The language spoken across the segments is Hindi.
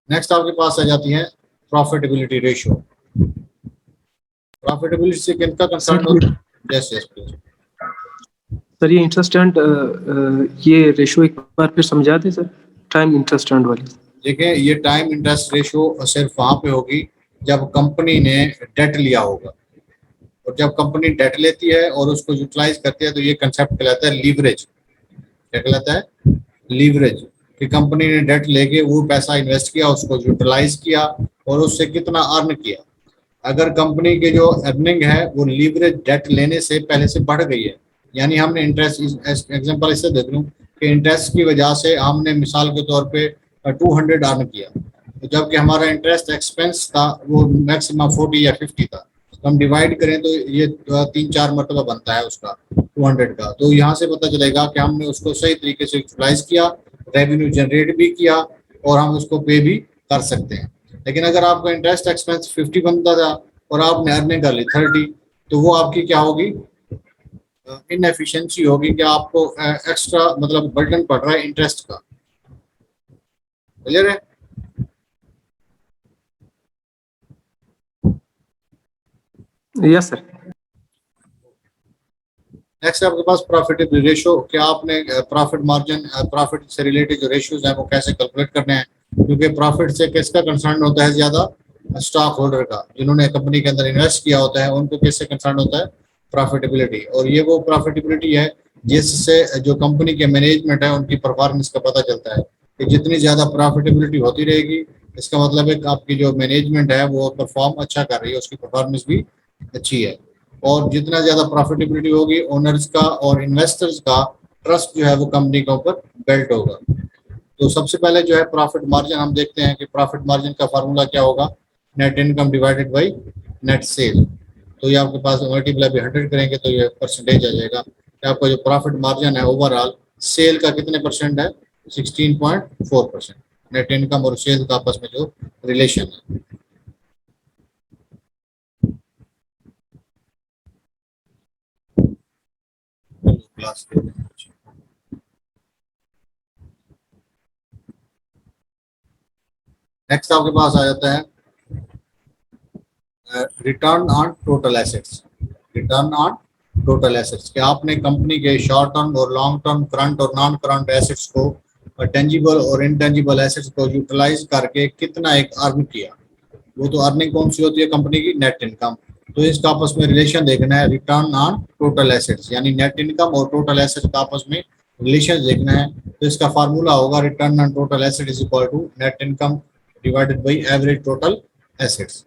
नेक्स्ट आपके पास आ जाती है प्रॉफिटेबिलिटी रेशियो। प्रॉफिटेबिलिटी से किनका कंसर्न होता है? यस यस प्लीज सर ये इंटरेस्ट एंड ये रेशो एक बार फिर समझा दें सर, टाइम इंटरेस्ट एंड वाली। देखिए, ये टाइम इंटरेस्ट रेशियो सिर्फ वहां पे होगी जब कंपनी ने डेट लिया होगा, और जब कंपनी डेट लेती है और उसको यूटिलाइज करती है तो ये कंसेप्ट कहलाता है लीवरेज। क्या कहलाता है? लीवरेज। कि कंपनी ने डेट लेके वो पैसा इन्वेस्ट किया, उसको यूटिलाइज किया और उससे कितना अर्न किया। अगर कंपनी के जो अर्निंग है वो लीवरेज डेट लेने से पहले से बढ़ गई है, यानी हमने इंटरेस्ट एग्जांपल इससे देख लूँ कि इंटरेस्ट की वजह से हमने मिसाल के तौर पे 200 अर्न किया, तो जबकि हमारा इंटरेस्ट एक्सपेंस था वो मैक्सिमम 40 या 50 था, तो हम डिवाइड करें तो ये 3-4 मरतबा बनता है उसका 200 का। तो यहाँ से पता चलेगा कि हमने उसको सही तरीके से यूटिलाइज किया, रेवेन्यू जनरेट भी किया और हम उसको पे भी कर सकते हैं। लेकिन अगर आपका इंटरेस्ट एक्सपेंस 50 बनता था और आपने अर्निंग कर ली 30, तो वो आपकी क्या होगी? इनएफिशिएंसी होगी कि आपको एक्स्ट्रा मतलब बर्डन पड़ रहा है इंटरेस्ट का। क्लियर है? Yes sir. नेक्स्ट आपके पास प्रॉफिटेबिलिटी रेशियो। क्या आपने प्रॉफिट मार्जिन, प्रॉफिट से रिलेटेड जो रेशियोज हैं वो कैसे कैलकुलेट करने हैं? क्योंकि प्रॉफिट से किसका कंसर्न होता है ज्यादा? स्टॉक होल्डर का, जिन्होंने कंपनी के अंदर इन्वेस्ट किया होता है उनको किससे कंसर्न होता है? प्रॉफिटेबिलिटी। और ये वो प्रॉफिटेबिलिटी है जिससे जो कंपनी के मैनेजमेंट है उनकी परफॉर्मेंस का पता चलता है कि जितनी ज्यादा प्रॉफिटेबिलिटी होती रहेगी इसका मतलब है कि आपकी जो मैनेजमेंट है वो परफॉर्म अच्छा कर रही है, उसकी परफॉर्मेंस भी अच्छी है। और जितना ज्यादा प्रॉफिटेबिलिटी होगी ओनर्स का और इन्वेस्टर्स का ट्रस्ट जो है वो कंपनी के ऊपर बिल्ट होगा। तो सबसे पहले जो है प्रॉफिट मार्जिन हम देखते हैं कि प्रॉफिट मार्जिन का फार्मूला क्या होगा? Net income divided by net cell. तो ये आपके पास मल्टीप्लाई बाई 100 करेंगे तो ये परसेंटेज आ जाएगा कि आपका जो प्रॉफिट मार्जिन है ओवरऑल सेल का कितने परसेंट है? 16.4%। नेट इनकम और सेल का आपस में जो रिलेशन है। क्लास नेक्स्ट आपके पास आ जाता है return on total assets. Return on total assets कि आपने कंपनी के शॉर्ट टर्म और लॉन्ग टर्म, करंट और नॉन करंट एसेट्स को, टेंजिबल और इनटेंजिबल एसेट्स को यूटिलाइज करके कितना एक अर्न किया। वो तो अर्निंग कौन सी होती है कंपनी की? Net income. तो इसका आपस में रिलेशन देखना है रिटर्न ऑन टोटल एसेट्स, यानी नेट इनकम और टोटल एसेट्स का आपस में रिलेशन देखना है। तो इसका फार्मूला होगा return on total asset is equal to net income divided by average total assets.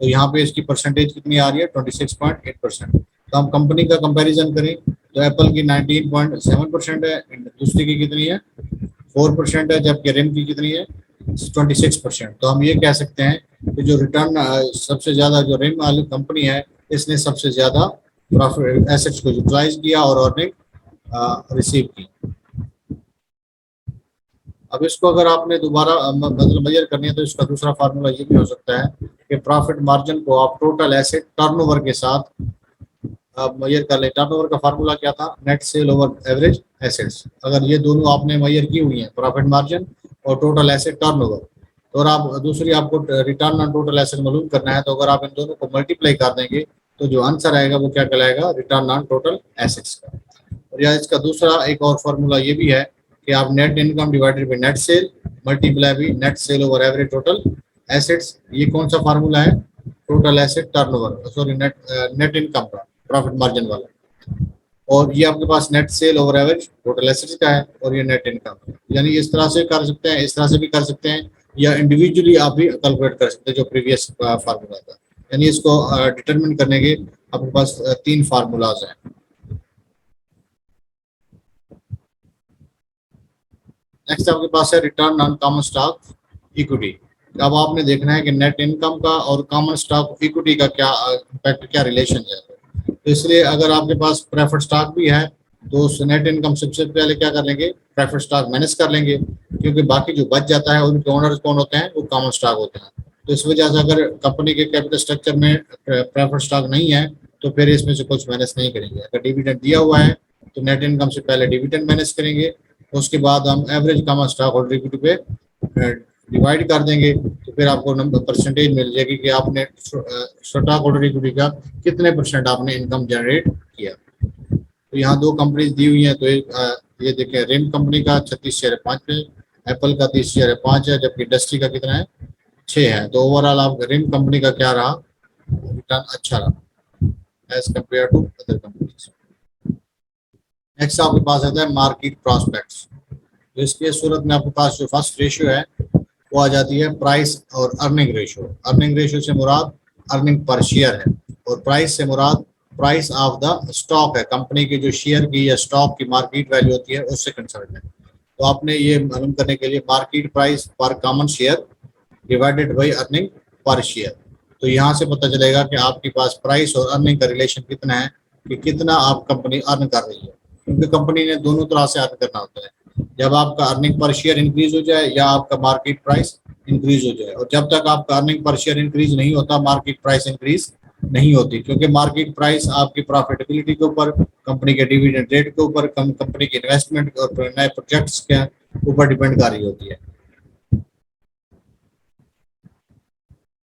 तो यहाँ पे इसकी परसेंटेज कितनी आ रही है? 26.8%। तो हम कंपनी का कंपैरिजन करें तो एप्पल की 19.7% है, दूसरी की कितनी है? 4% है, जबकि रिम की कितनी है? 26%। तो हम ये कह सकते हैं कि जो रिटर्न सबसे ज्यादा जो रिम वाली कंपनी है इसने सबसे ज्यादा प्रॉफिट एसेट्स को यूटिलाइज किया और अर्निंग रिसीव की। अब इसको अगर आपने दोबारा मतलब मेजर करनी है तो इसका दूसरा फार्मूला ये भी हो सकता है कि प्रॉफिट मार्जिन को आप टोटल एसेट टर्नओवर के साथ आप मेजर कर ले। टर्नओवर का फार्मूला क्या था? Net sale over average assets. अगर ये दोनों आपने मेजर की हुई है प्रॉफिट मार्जिन और टोटल एसेट टर्नओवर, तो और आप दूसरी आपको रिटर्न ऑन टोटल एसेट मालूम करना है, तो अगर आप इन दोनों को मल्टीप्लाई कर देंगे तो जो आंसर आएगा वो क्या कहलाएगा? रिटर्न ऑन टोटल एसेट्स का। और या इसका दूसरा एक और फार्मूला ये भी है कि आप net income divided by net sale multiply by net sale over average total assets. ये कौन सा फार्मूला है? Total asset turnover, sorry net income का प्रॉफिट मार्जिन वाला। और ये आपके पास net sale over average total assets का है और ये नेट इनकम। यानी इस तरह से कर सकते हैं, इस तरह से भी कर सकते हैं, या इंडिविजुअली आप भी कैलकुलेट कर सकते हैं जो प्रीवियस फार्मूला था। यानी इसको डिटरमिन करने के आपके पास 3 फार्मूलाज हैं। नेक्स्ट आपके पास है return on common stock equity. अब आपने देखना है कि नेट इनकम का और कॉमन स्टॉक इक्विटी का क्या इम्पैक्ट, क्या रिलेशन है। तो इसलिए अगर आपके पास प्रेफर्ड स्टॉक भी है तो उस नेट इनकम सबसे पहले क्या कर लेंगे? प्रेफर्ड स्टॉक माइनस कर लेंगे, क्योंकि बाकी जो बच जाता है उनके ओनर्स कौन होते हैं? वो कॉमन स्टॉक होते हैं। तो इस वजह से अगर कंपनी के कैपिटल स्ट्रक्चर में प्रेफर्ड स्टॉक नहीं है तो फिर इसमें से कुछ माइनस नहीं करेंगे। अगर डिविडेंड दिया हुआ है तो नेट इनकम से पहले डिविडेंड माइनस करेंगे, उसके बाद हम average common stock holder equity पे डिवाइड कर देंगे तो फिर आपको नंबर परसेंटेज मिल जाएगी कि आपने स्टॉक होल्डर इक्विटी का कितने परसेंट आपने इनकम जनरेट किया। तो यहाँ दो कंपनीज दी हुई हैं, तो ये देखें, रिम कंपनी का 36 शेयर है 5 पे, एप्पल का 30 शेयर है 5 है, जबकि इंडस्ट्री का कितना है 6 है। तो ओवरऑल आप रिम कंपनी का क्या रहा, रिटर्न अच्छा रहा as compared to other companies. Next आपके पास आता है मार्केट प्रॉस्पेक्ट्स। तो इसके सूरत में आपके पास जो फर्स्ट रेशियो है वो आ जाती है प्राइस और अर्निंग रेशियो। अर्निंग रेशियो से मुराद अर्निंग पर शेयर है, और प्राइस से मुराद प्राइस ऑफ द स्टॉक है, कंपनी की जो शेयर की या स्टॉक की मार्केट वैल्यू होती है उससे कंसर्न है। तो आपने ये मालूम करने के लिए मार्केट प्राइस पर common share divided by earning per share, तो यहाँ से पता चलेगा कि आपके पास प्राइस और अर्निंग का रिलेशन कितना है, कि कितना आप कंपनी अर्न कर रही है, क्योंकि कंपनी ने दोनों तरह से अर्न करना होता है। जब आपका अर्निंग पर शेयर इंक्रीज हो जाए या आपका मार्केट प्राइस इंक्रीज हो जाए, और जब तक आपका अर्निंग पर शेयर इंक्रीज नहीं होता मार्केट प्राइस इंक्रीज नहीं होती, क्योंकि मार्केट प्राइस आपकी प्रॉफिटेबिलिटी के ऊपर, कंपनी के डिविडेंड रेट के ऊपर, कंपनी के इन्वेस्टमेंट और नए प्रोजेक्ट्स के ऊपर डिपेंड कर रही होती है।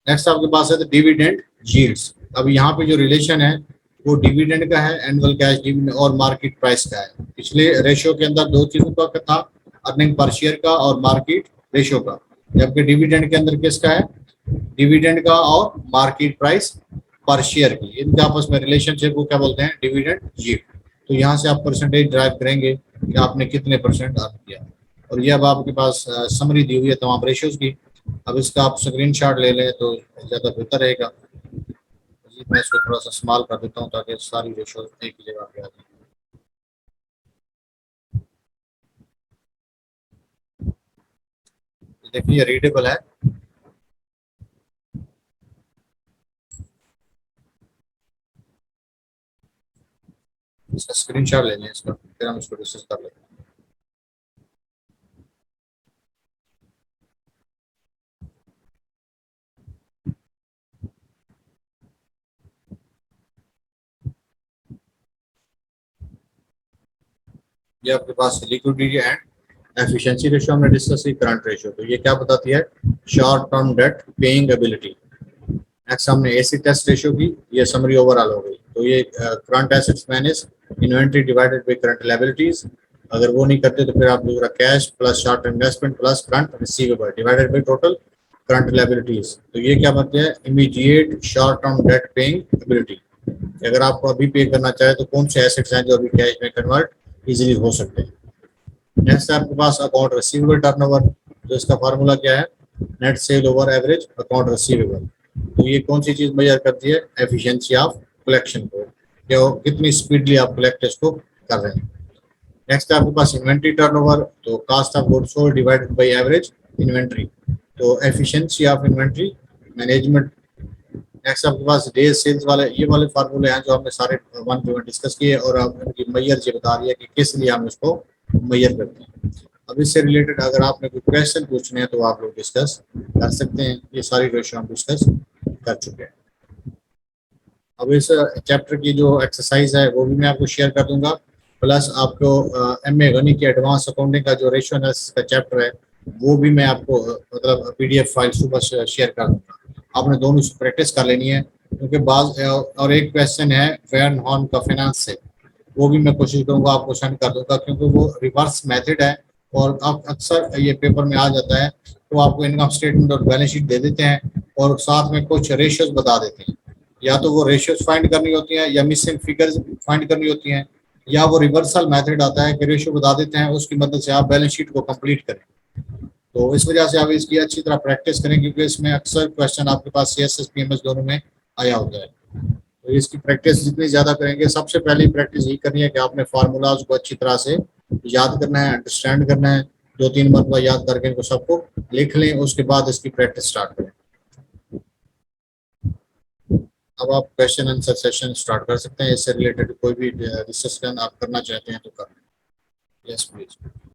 नेक्स्ट आपके पास है डिविडेंड यील्ड्स। अब यहाँ पे जो रिलेशन है वो डिविडेंड का है, एनुअल कैश डिविडेंड, और मार्केट प्राइस का है। पिछले रेशियो के अंदर दो चीजों का था, अर्निंग पर शेयर का और मार्केट रेशियो का, जबकि डिविडेंड के अंदर किसका है, डिविडेंड का और मार्केट प्राइस पर शेयर की, इनके आपस में रिलेशनशिप को क्या बोलते हैं, डिविडेंड यील्ड। तो यहाँ से आप परसेंटेज ड्राइव करेंगे कि आपने कितने परसेंट अर्न किया। और ये अब आपके पास समरी दी हुई है तमाम रेशियोज की। अब इसका आप स्क्रीनशॉट ले लें तो ज़्यादा बेहतर रहेगा। मैं इसको थोड़ा सा स्मॉल कर देता हूँ ताकि सारी रेशियो एक ही जगह पे आ जाए। देखिए रीडेबल है। इसका स्क्रीनशॉट ले लें इसका, फिर हम इसको डिस्कस कर लेते हैं। ये आपके पास लिक्विडिटी एंड एफिशिएंसी रेशियो हमने डिस्कस की, करंट रेशियो। तो ये क्या बताती है, short term debt paying ability. Next हमने एसी टेस्ट रेशियो की, ये समरी ओवरऑल हो गई। तो ये current assets minus inventory divided by current liabilities, अगर वो नहीं करते तो फिर आप दूसरा cash plus short investment plus current receivable divided by total current liabilities. तो ये क्या बनते हैं, immediate short term debt paying ability. अगर आपको अभी पे करना चाहे तो कौन से एसेट्स हैं जो अभी कैश में कन्वर्ट इजीली हो सकते हैं। नेक्स्ट आपके पास अकाउंट रिसीवेबल टर्नओवर। तो इसका फार्मूला क्या है, net sale over average account receivable. तो ये कौन सी चीज मेजर करती है, एफिशिएंसी ऑफ कलेक्शन को, क्या कितनी स्पीडली आप कलेक्ट इसको कर रहे हैं। नेक्स्ट आपके पास इन्वेंट्री टर्नओवर। तो cost of goods sold divided by average inventory, तो efficiency of inventory management. Next आपके पास डेज सेल्स वाले, ये वाले फार्मूले हैं जो हमने सारे वन टू वन डिस्कस किए, और अब उनकी मैयर ये बता रही है कि किस लिए हम इसको मैयर करते हैं। अब इससे रिलेटेड अगर आपने कोई क्वेश्चन पूछने हैं तो आप लोग डिस्कस कर सकते हैं। ये सारी रेशियो हम डिस्कस कर चुके हैं। अब इस चैप्टर की जो एक्सरसाइज है वो भी मैं आपको शेयर कर दूंगा, प्लस आपको एमए गणित की एडवांस अकाउंटिंग का जो रेशियो एनालिसिस का चैप्टर है वो भी मैं आपको मतलब पीडीएफ फाइल सुबह शेयर कर दूंगा। आपने दोनों से प्रैक्टिस कर लेनी है, क्योंकि बाज और एक क्वेश्चन है वैन हॉर्न का फाइनेंस से, वो भी मैं कोशिश करूंगा आपको सेंड कर दूंगा, क्योंकि वो रिवर्स मेथड है और अब अक्सर ये पेपर में आ जाता है। तो आपको इनकम स्टेटमेंट और बैलेंस शीट दे देते हैं और साथ में कुछ रेशियोज बता देते हैं, या तो वो रेशियोज फाइंड करनी होती हैं या मिसिंग फिगर्स फाइंड करनी होती हैं, या वो रिवर्सल मेथड आता है कि रेशियो बता देते हैं, उसकी मदद से आप बैलेंस शीट को कंप्लीट करें। तो इस वजह से आप इसकी अच्छी तरह प्रैक्टिस करें, क्योंकि इसमें अक्सर क्वेश्चन आपके पास सीएसएस पीएमएस दोनों में आया होता है। तो इसकी प्रैक्टिस जितनी ज़्यादा करेंगे, सबसे पहले प्रैक्टिस यही करनी है कि आपने फार्मूलाज को अच्छी तरह से याद करना है, अंडरस्टैंड करना है, 2-3 मरतबा याद करके इनको सबको लिख लें, उसके बाद इसकी प्रैक्टिस स्टार्ट करें। अब आप क्वेश्चन आंसर सेशन स्टार्ट कर सकते हैं। इससे रिलेटेड कोई भी डिस्कशन आप करना चाहते हैं तो कर। Yes please.